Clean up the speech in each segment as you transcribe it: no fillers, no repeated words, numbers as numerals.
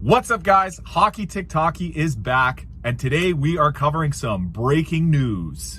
What's up, guys? Hockey TikToky is back, and today we are covering some breaking news.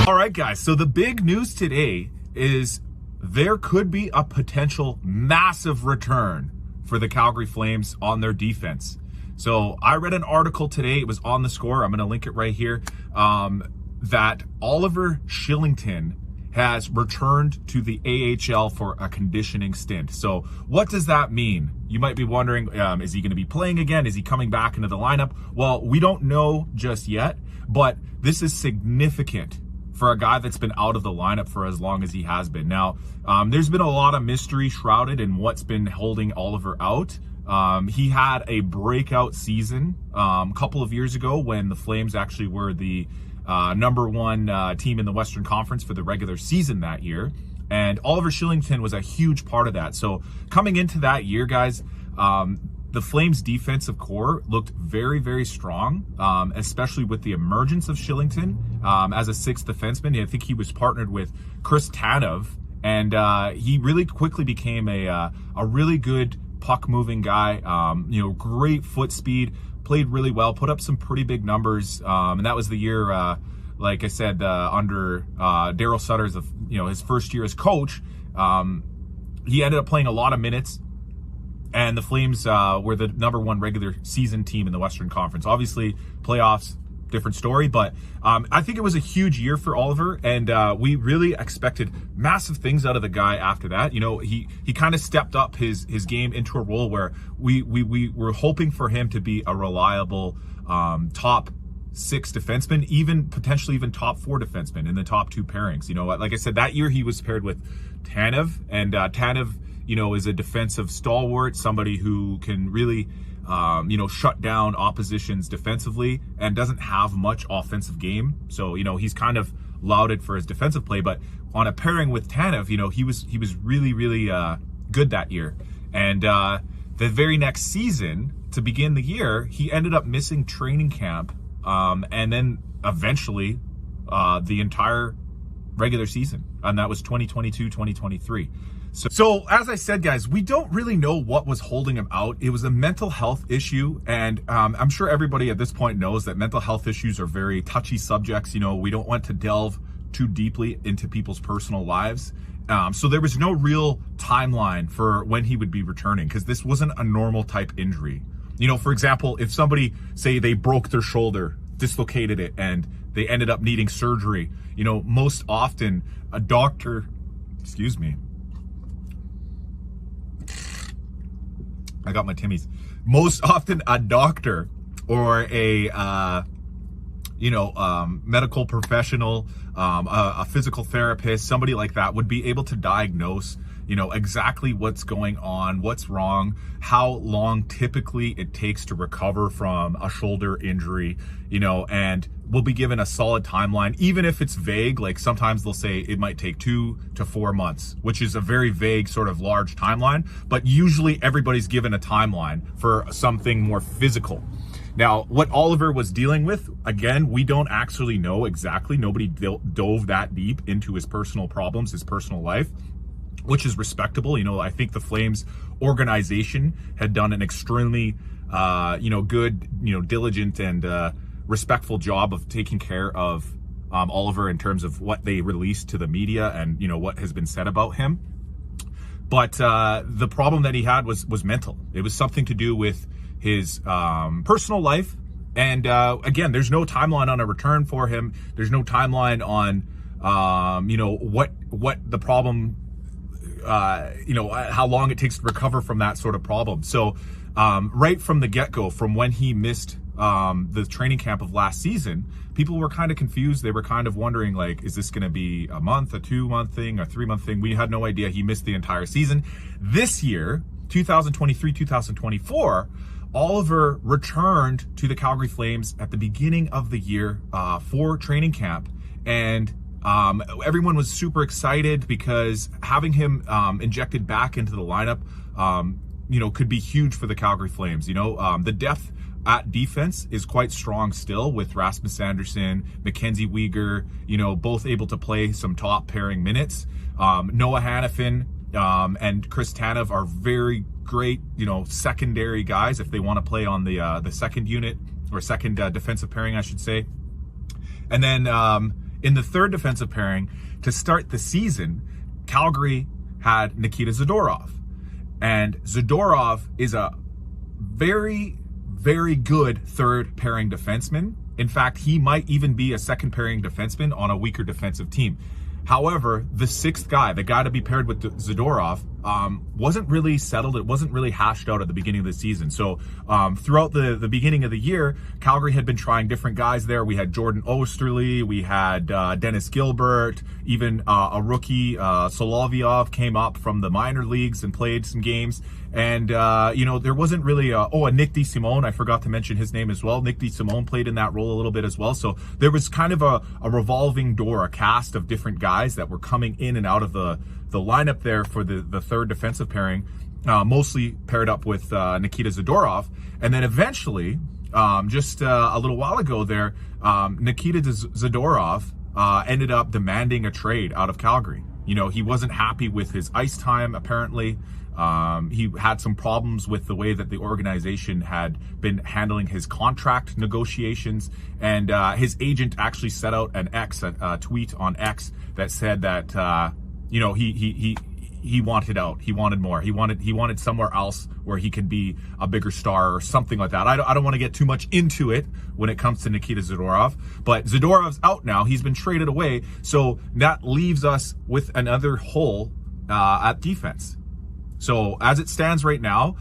All right, guys, so the big news today is there could be a potential massive return for the Calgary Flames on their defense. So I read an article today, it was on The Score, I'm going to link it right here, that Oliver Kylington has returned to the AHL for a conditioning stint. So what does that mean? You might be wondering, is he going to be playing again? Is he coming back into the lineup? Well, we don't know just yet, but this is significant for a guy that's been out of the lineup for as long as he has been. Now, there's been a lot of mystery shrouded in what's been holding Oliver out. He had a breakout season a couple of years ago when the Flames actually were the number one team in the Western Conference for the regular season that year. And Oliver Kylington was a huge part of that. So coming into that year, guys, the Flames defensive core looked very, very strong, especially with the emergence of Kylington as a sixth defenseman. I think he was partnered with Chris Tanev, and he really quickly became a really good puck-moving guy, great foot speed, played really well, put up some pretty big numbers, and that was the year, like I said, under Daryl Sutter's, his first year as coach. He ended up playing a lot of minutes, and the Flames were the number one regular season team in the Western Conference. Obviously, playoffs, different story, but I think it was a huge year for Oliver, and we really expected massive things out of the guy after that. He kind of stepped up his game into a role where we were hoping for him to be a reliable top six defenseman, even potentially even top four defenseman in the top two pairings. Like I said, that year he was paired with Tanev, and Tanev, is a defensive stalwart, somebody who can really shut down oppositions defensively and doesn't have much offensive game. So, he's kind of lauded for his defensive play, but on a pairing with Tanev, he was really, really good that year. And the very next season, to begin the year, he ended up missing training camp, and then eventually the entire regular season. And that was 2022-2023. So as I said, guys, we don't really know what was holding him out. It was a mental health issue, and I'm sure everybody at this point knows that mental health issues are very touchy subjects. We don't want to delve too deeply into people's personal lives. So there was no real timeline for when he would be returning, because this wasn't a normal type injury. For example, if somebody, say they broke their shoulder, dislocated it, and they ended up needing surgery, most often a doctor, excuse me, I got my timmies. Most often a doctor or a, medical professional, a physical therapist, somebody like that would be able to diagnose, exactly what's going on, what's wrong, how long typically it takes to recover from a shoulder injury, and we'll be given a solid timeline, even if it's vague. Like sometimes they'll say it might take 2 to 4 months, which is a very vague sort of large timeline, but usually everybody's given a timeline for something more physical. Now, what Oliver was dealing with, again, we don't actually know exactly. Nobody dove that deep into his personal problems, his personal life, which is respectable. I think the Flames organization had done an extremely, good, diligent and respectful job of taking care of Oliver in terms of what they released to the media and, what has been said about him. But the problem that he had was mental. It was something to do with his personal life. And again, there's no timeline on a return for him. There's no timeline on, what the problem, how long it takes to recover from that sort of problem. So right from the get-go, from when he missed the training camp of last season, people were kind of confused. They were kind of wondering, like, is this going to be a month, a 2-month thing, a 3-month thing? We had no idea. He missed the entire season. This year, 2023-2024, Oliver returned to the Calgary Flames at the beginning of the year for training camp, and everyone was super excited because having him injected back into the lineup, could be huge for the Calgary Flames. The depth at defense is quite strong still, with Rasmus Anderson, Mackenzie Weegar, both able to play some top pairing minutes. Noah Hannafin and Chris Tanev are very great, secondary guys if they want to play on the second unit, or second defensive pairing, I should say. And then in the third defensive pairing, to start the season, Calgary had Nikita Zadorov. And Zadorov is a very, very good third pairing defenseman. In fact, he might even be a second pairing defenseman on a weaker defensive team. However, the sixth guy, the guy to be paired with Zadorov, wasn't really settled. It wasn't really hashed out at the beginning of the season. So throughout the beginning of the year, Calgary had been trying different guys there. We had Jordan Osterley, we had Dennis Gilbert, even a rookie, Solovyov, came up from the minor leagues and played some games. And, there wasn't really a Nick DeSimone. I forgot to mention his name as well. Nick DeSimone played in that role a little bit as well. So there was kind of a revolving door, a cast of different guys that were coming in and out of the lineup there for the third defensive pairing, mostly paired up with Nikita Zadorov. And then eventually, just a little while ago there, Nikita Zadorov ended up demanding a trade out of Calgary. He wasn't happy with his ice time, apparently. He had some problems with the way that the organization had been handling his contract negotiations, and his agent actually set out a tweet on X that said that he wanted out, he wanted more, he wanted somewhere else where he could be a bigger star or something like that. I don't want to get too much into it when it comes to Nikita Zadorov, but Zadorov's out now. He's been traded away, so that leaves us with another hole at defense. So as it stands right now,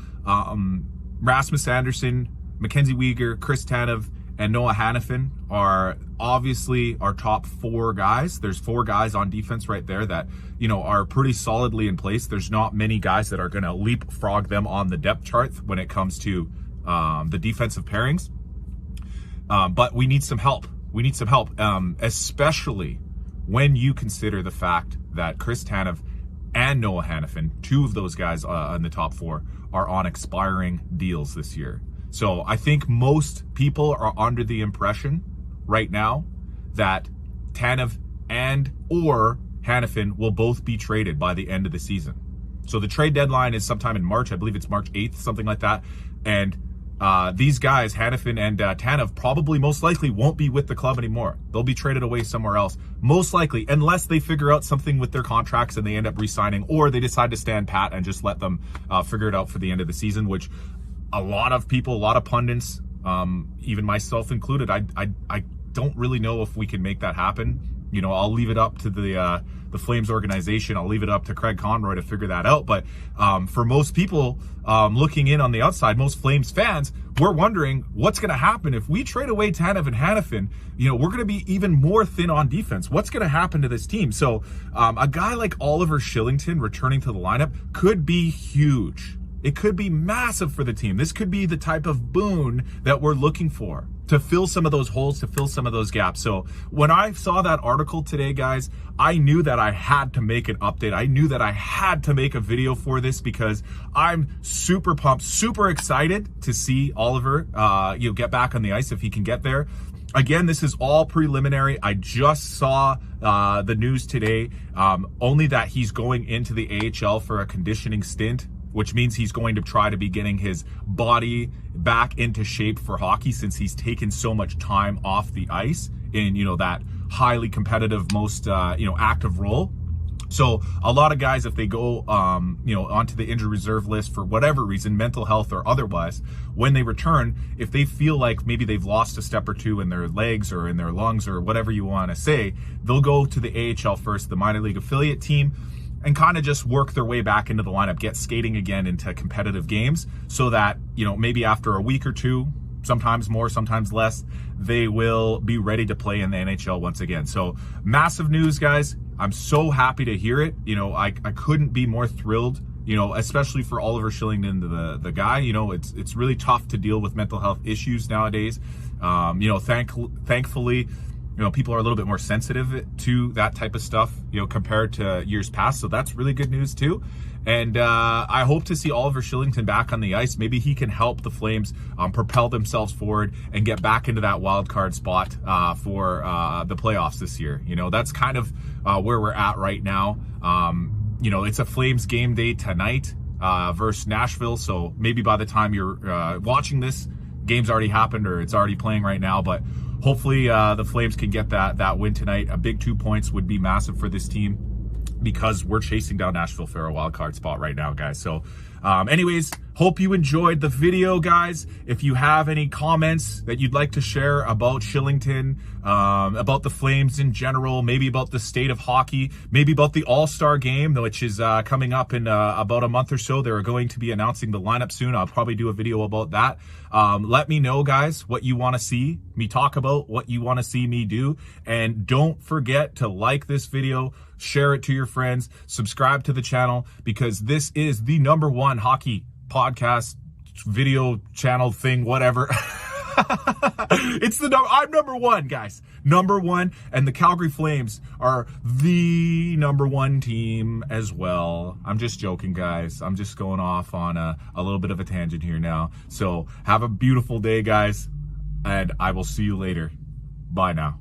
Rasmus Anderson, Mackenzie Weegar, Chris Tanev, and Noah Hannafin are obviously our top four guys. There's four guys on defense right there that, are pretty solidly in place. There's not many guys that are going to leapfrog them on the depth chart when it comes to the defensive pairings. But we need some help. We need some help, especially when you consider the fact that Chris Tanev and Noah Hannafin, two of those guys in the top four, are on expiring deals this year. So I think most people are under the impression right now that Tanev and or Hannafin will both be traded by the end of the season. So the trade deadline is sometime in March. I believe it's March 8th, something like that. And these guys, Hannafin and Tanev, probably most likely won't be with the club anymore. They'll be traded away somewhere else, most likely, unless they figure out something with their contracts and they end up re-signing, or they decide to stand pat and just let them figure it out for the end of the season, which a lot of people, a lot of pundits, even myself included, I don't really know if we can make that happen. I'll leave it up to the Flames organization. I'll leave it up to Craig Conroy to figure that out. But for most people looking in on the outside, most Flames fans, we're wondering what's going to happen if we trade away Tanev and Hannafin. We're going to be even more thin on defense. What's going to happen to this team? So a guy like Oliver Shillington returning to the lineup could be huge. It could be massive for the team. This could be the type of boon that we're looking for to fill some of those holes, to fill some of those gaps. So when I saw that article today, guys, I knew that I had to make an update. I knew that I had to make a video for this because I'm super pumped, super excited to see Oliver, get back on the ice if he can get there. Again, this is all preliminary. I just saw the news today, only that he's going into the AHL for a conditioning stint, which means he's going to try to be getting his body back into shape for hockey since he's taken so much time off the ice in, that highly competitive, most, active role. So a lot of guys, if they go, onto the injury reserve list for whatever reason, mental health or otherwise, when they return, if they feel like maybe they've lost a step or two in their legs or in their lungs or whatever you want to say, they'll go to the AHL first, the minor league affiliate team, and kind of just work their way back into the lineup, get skating again into competitive games so that, maybe after a week or two, sometimes more, sometimes less, they will be ready to play in the NHL once again. So massive news, guys. I'm so happy to hear it. I couldn't be more thrilled, especially for Oliver Shillington, the guy. It's really tough to deal with mental health issues nowadays. Thankfully, people are a little bit more sensitive to that type of stuff, compared to years past. So that's really good news too. And I hope to see Oliver Kylington back on the ice. Maybe he can help the Flames propel themselves forward and get back into that wild card spot for the playoffs this year. That's kind of where we're at right now. It's a Flames game day tonight versus Nashville. So maybe by the time you're watching this, game's already happened or it's already playing right now. But hopefully the Flames can get that win tonight. A big 2 points would be massive for this team, because we're chasing down Nashville for a wild card spot right now, guys. So anyways, hope you enjoyed the video, guys. If you have any comments that you'd like to share about Kylington, about the Flames in general, maybe about the state of hockey, maybe about the All-Star game, which is coming up in about a month or so. They're going to be announcing the lineup soon. I'll probably do a video about that. Let me know, guys, what you want to see me talk about, what you want to see me do. And don't forget to like this video, share it to your friends, subscribe to the channel, because this is the #1 hockey podcast, video channel thing, whatever. I'm #1, guys. #1, and the Calgary Flames are the #1 team as well. I'm just joking, guys. I'm just going off on a little bit of a tangent here now. So have a beautiful day, guys, and I will see you later. Bye now.